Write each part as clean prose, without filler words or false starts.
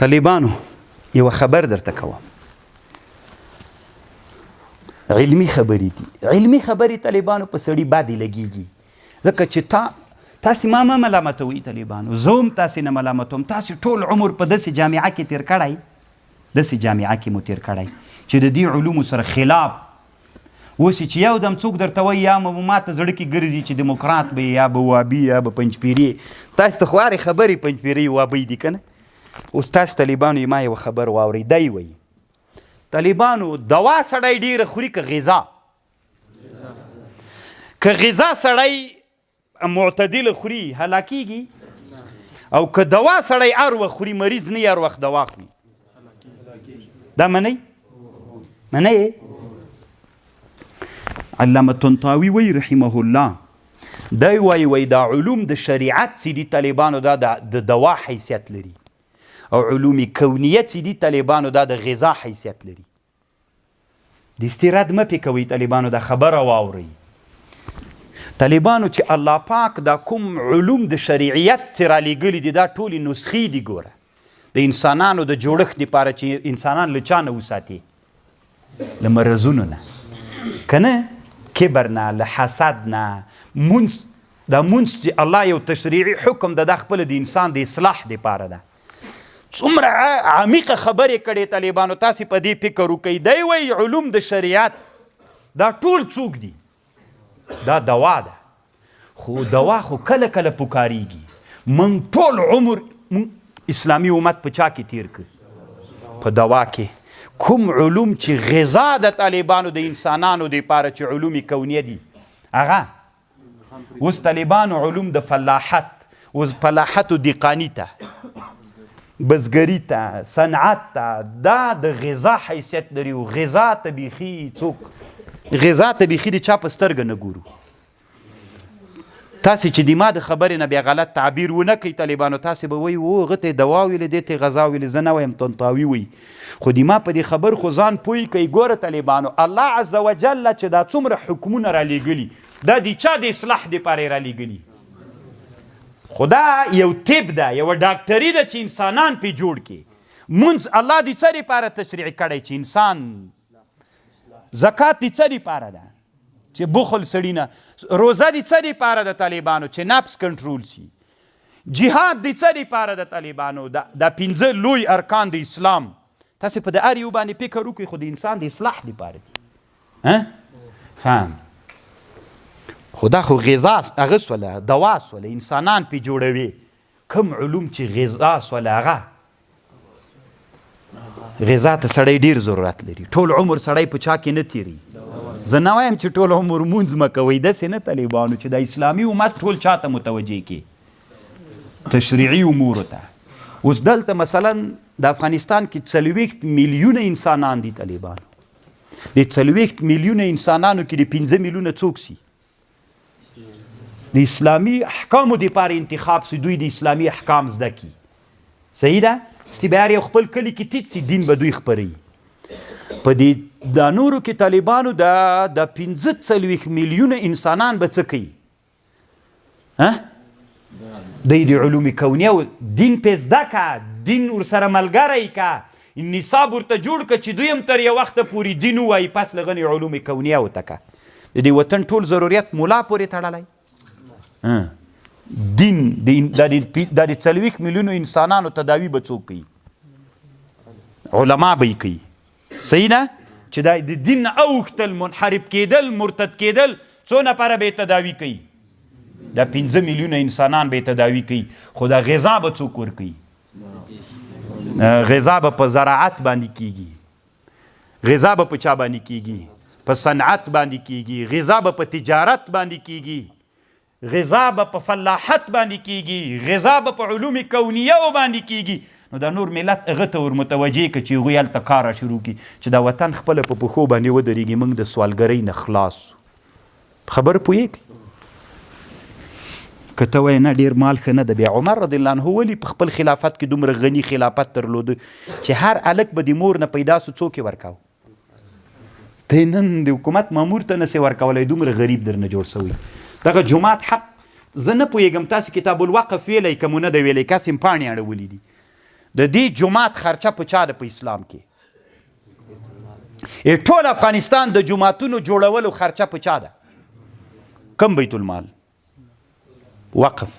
طالبانو یو خبر درته کوم، علمي خبرې دي. علمي خبرې طالبانو په سړي باندې لګيږي، ځکه چې تاسې ما مه ملامتوئ طالبانو، زه هم تاسې نه ملامتوم. تاسې ټول عمر په داسې جامعه کې تېر کړی، داسې جامعه کې مو تېر کړی چې د دې علومو سره خلاف. اوس چې یو دم څوک درته وایي یا ما ته زړه کې ګرځي چې دیموکرات به یا به وابي یا به پنجپیري، تاسې ته خو هرې خبرې پنجپیري وابۍ دي که نه. اوس تاسې طالبانو ما یوه خبر واورئ، دی وایي طالبانو دوا سړی ډېره خوري که غذا؟ که غذا سړی معتدله خوري هلاکیږي، او که دوا سړی هر وخت خوري مریض نه هر وخت دوا خوري، دا منئ؟ منئ؟ علامه طنطاوي وی رحمه الله، دی وایي دا علوم د شریعت چې دي طالبانو دا د دوا حیثیت لري، او علوم کونیه چې دي طالبانو دا د غذا حیثیت لري. د استیراد مه پې کوئ طالبانو، دا خبره واورئ طالبانو چې الله پاک دا کوم علوم د شریعت چې رالیږلي دي دا ټولې نسخې دي. ګوره د انسانانو د جوړښت دپاره چې انسانان له چا نه وساتي، له مرضونو نه که نه، کبر نه، له حسد نه، مونځ دا مونځ چې الله یو تشریعي حکم ده دا خپله د انسان د اصلاح دپاره ده. څومره عمیقه خبرې کړې طالبانو، تاسې په دې فکر وکئ. دی وایي علوم د شریعت دا ټول څوک دي؟ دا دوا ده، خو دوا خو کله کله پکارېږي. موږ ټول عمر اسلامي امت په چا کې تیر کړ؟ په دوا کې. کوم علوم چې غذا د طالبانو د انسانانو دپاره چې علوم کونیه دي هغه اوس طالبانو علوم د فلاحت، اوس فلاحت و دیقاني ته، بزګري ته، صنعت ته، دا د غذا حیثیت لري. او غذا ته بیخي څوک غذا ته بیخي د چا په سترګه نه ګورو. تاسې چې د ما د خبرې نه بیا غلط تعبیر ونه کوئ طالبانو، تاسې به وایي او هغه ته یې دوا ویلې دې ته یې غذا ویلې. زه نه وایم، طنطاوي وایي. خو د ما په دې خبر خو ځان پوه کوئ. ګوره طالبانو الله عز وجل چې دا څومره حکمونه رالیږلي دا د چا د اصلاح دپاره یې رالیږلي؟ خو دا یو طب ده، یوه ډاکټري ده چې انسانان پې جوړ کړي. مونځ الله د څه دپاره تشریع کړی چې انسان؟ زکات د څه دپاره ده چې بخل سړي نه؟ روزه د څه دپاره ده طالبانو چې نفس کنټرول سي؟ جهاد د څه دپاره ده طالبانو؟ دا 5 لوی ارکان د اسلام. تاسې په د هر یو باندې فکر وکړئ، خو د انسان د اصلاح دپاره دي. خو دا خو غذا هغه سوله، دوا سوله، انسانان پې جوړوي. کوم علوم چې غذا سوله هغه غذا ته سړی ډېر ضرورت لري. ټول عمر سړی په چا کې نه تیری. زه نه وایم چې ټول عمر مونځ مه کوئ، داسې نه طالبانو چې د اسلامي امت ټول چا ته متوجه کړي، تشریعي امورو ته. اوس دلته مثلا د افغانستان کې 40 میلیونه انسانان دي طالبانو. د 40 میلیونه انسانانو کې د 5 میلیونه څوک سي؟ د اسلامي احکامو دپاره انتخاب سي، دوی د اسلامي احکام زده کي. صحیح ده؟ ستی به هر یو خپل کلي کې تیت سي، دین به دوی خپروي. په دې دا نورو کې طالبانو د 45 میلیونه انسانان به څه کوي؟ دوی د علوم کونیه دین پې زده که، دین ورسره ملګری که، نصاب ورته جوړ که چې دوی هم تر یو وخته پورې دین ووایي، پس له غنې علوم کونیه ورته که. د دې وطن ټول ضرورت ملا پورې تړلی دین. دا د 40 میلیونو انسانانو تداوی به څوک کوي؟ علما به یې کوي. صحیح نه؟ چې دا د دین نه اوښتل، منحرف کېدل، مرتد کېدل، څو نفره به یې تداوي کوي؟ دا 5 میلیونه انسانان به یې تداوي کوي. خو دا غذا به څوک ورکوي؟ غذا به په زراعت باندې کېږي، غذا به په چا باندې کېږي؟ په صنعت باندې کېږي، غذا به په تجارت باندې کېږي، غذا به په فلاحت باندې کېږي، غذا به په علوم کونیه باندې کېږي. نو دا نور ملت هغه ته ور متوجه که چې هغوی هلته کار شروع کړي چې دا وطن خپله په پښو باندې ودرېږي، موږ د سوالګرۍ نه خلاص. خبر پوهېږي؟ که ته وایې نه ډېر مال ښه نه ده، بیا عمر رضی الله عنه ولې په خپل خلافت کې دومره غني خلافت درلوده چې هر هلک به د مور نه پیدا سو څوک یې ورکاو؟ ته نن د حکومت مامور ته نسې ورکولی، دومره غریب درنه جوړ سوی. دغه جماعت حق زه نه پوهېږم، تاسې کتاب الوقف ویلی که مو نه ده ویلی، کس یې پاڼې اړولي دي. د دې جومات خرچه په چا ده په اسلام کې؟ ټول افغانستان د جوماتونو جوړولو خرچه په چا ده؟ کم بیت المال؟ وقف.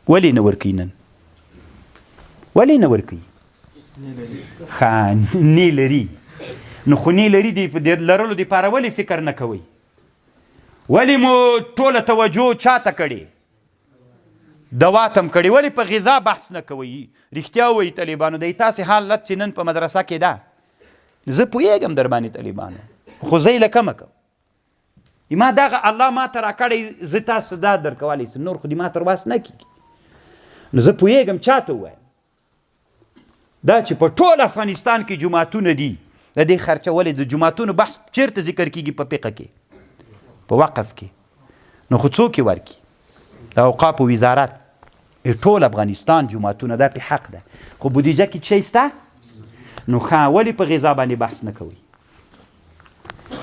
ولې نه ورکوي نن؟ ولې نه ورکوي؟ نه لري. نو خو نه لري د لرلو دپاره ولې فکر نه کوئ؟ ولې مو ټوله توجه چاته کړې؟ دواتم کړې. ولې په غذا بحث نه کوئ؟ رښتیا وایي طالبانو د تاسې حالت چې نن په مدرسه کې ده، زه پوهېږم در باندې طالبانو، خو زه یې له کمه کوم. ما دغه الله ما ته راکړی، زه تاسو دا درکولی سم، نور خو دې ما تر واس نه کېږي. نو زه پوهېږم چاته ووایم دا چې په ټول افغانستان کې جوماتونه دي، د دې خرچه ولې د جوماتونو بحث چیرته ذکر کېږي؟ په فقه کې، په وقف کې. نو خو څوک یې ورکي؟ د اوقافو وزارت. ټول افغانستان جوماتونه دا پې حق ده، خو بودیجه کې څه شته؟ نو ښه ولې په غذا باندې بحث نه کوئ؟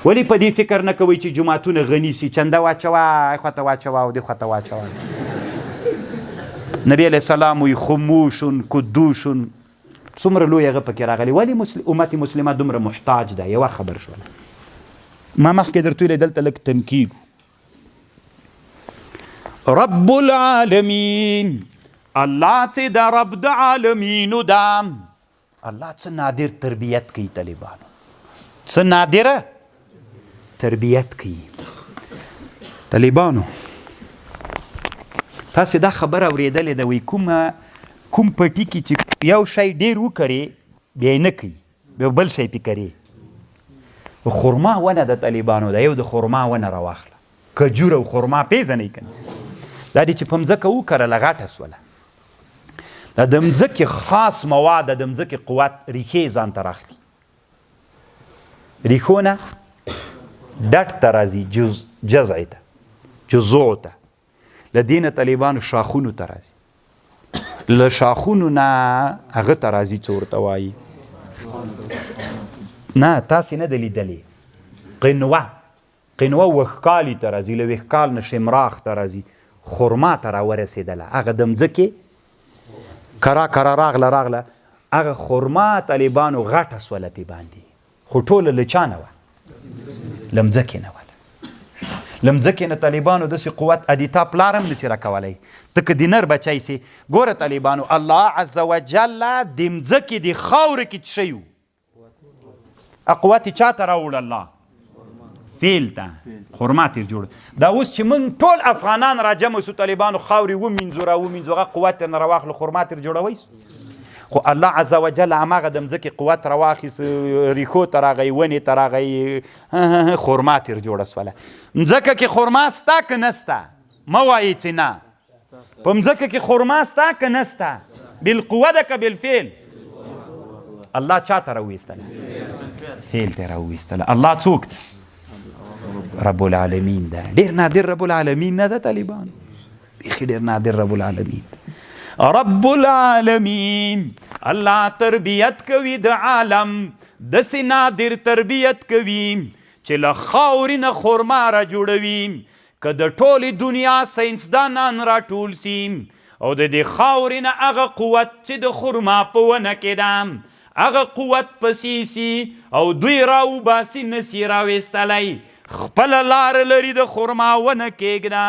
ولې په دې فکر نه کوئ چې جوماتونه غني سي، چنده واچوه، خواته واچوه او دې خواته واچوه؟ نبی علیه السلام وایي خموشن کدوشن، څومره لوی هغه پکې راغلی. ولې امت مسلمه دومره محتاج ده؟ یوه خبر شوله. ما مخکې درته ویلی دلته لږ تمکیږو. رب العالمین، الله چې د رب د عالمینو ده. الله څه نادر تربیت کوي طالبانو، څه نادره تربیت کوي طالبانو. تاسې دا خبره اورېدلې ده، وایي کوم پټي کې چې یو شی ډېر وکرې بیا یې نه کوي، بیا بل شی پې کرې. خرما ونه د طالبانو ده، یو د خرما ونه راواخله، کجور او خرما پېژنئ که نه؟ دا دې چې په مځکه وکرله غټه سوله. دا د مځکې خاص مواد، د مځکې قوت، ریښې ځان ته راخلي. ریښو نه ډټ ته راځي، جذع ته، جذوع ته. له دې نه طالبانو شاخونو ته راځي، له شاخونو نه هغه ته راځي څه ورته وایي. نه تاسې نه ده لیدلې. قنوه وښکالي ته راځي، له وښکال نه شمراخ ته راځي، خرما ته راورسېدله. هغه د مځکې کرا راغله هغه خرما طالبانو غټه سوله پې باندې، خو ټوله له چا نه وه؟ له مځکې نه وله. له مځکې نه طالبانو داسې قوت ادیتا پلار هم نسي راکولی. ته که دینر بچی سي، ګوره طالبانو الله عز وجل د مځکې د خاورې کې څه شی و؟ قوت یې چا ته راوړ؟ الله فیل ته، خرما تېر جوړ. دا اوس چې موږ ټول افغانان راجمع سو، طالبانو خاورې ومینځو راومینځو، هغه قوت یې نه راواخلو، خرما تېر جوړوی سو. خو الله عز وجل هماغه د مځکې قوت راواخیست، ریښو ته راغی، ونې ته راغی، خرما تېر جوړه سوله. مځکه کې خرما سته که نسته؟ مه وایئ چې نه. په مځکه کې خرما سته که نسته؟ بالقوه ده که بالفعل؟ الله چا ته راویستله؟ فعل ته راویستله. الله څوک ده؟ رب العالمین ده. ډېر نادر رب العالمین نه ده طالبان، بیخي ډېر نادر رب العالمین. رب العالمین الله تربیت کوي د عالم، داسې نادر تربیت کوي چې له خاورې نه خرما را جوړوي. که د ټولې دنیا ساینسدانان راټول سي او د دې خاورې نه هغه قوت چې د خرما په ونه کې ده، هغه قوت پسې سي او دوی راوباسي، نسي راویستلی. خپله لاره لري د خرما ونه کېږده،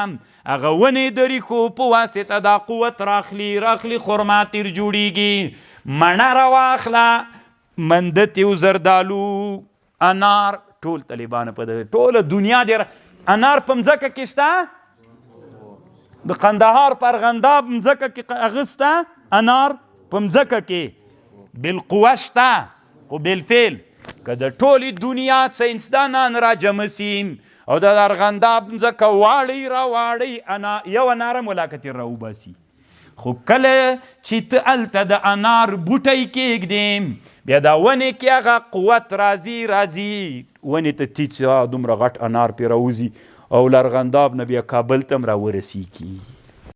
هغه ونې د ریښو په واسطه دا قوت راخلي، خرما تیر جوړیږي. مڼه راواخله، مندت یو زردالو، انار، ټول طالبانو په ټوله دنیا دی. انار په مځکه کې شته، د قندهار په ارغنداب مځکه کې هغه شته، انار په مځکه کې بالقوه شته. خو بالفعل که د ټولې دنیا ساینسدانان راجمع سي او د ارغنداب مځکه واړی راواړی، یو انار هم ولاکت یې راوباسي. خو کله چې ته هلته د انار بوټی کېږدې، بیا دا ونې کې هغه قوت راځي، ونې ته تیڅ دومره غټ انار پې راوځي او له ارغنداب نه بیا کابل ته هم راورسېږي.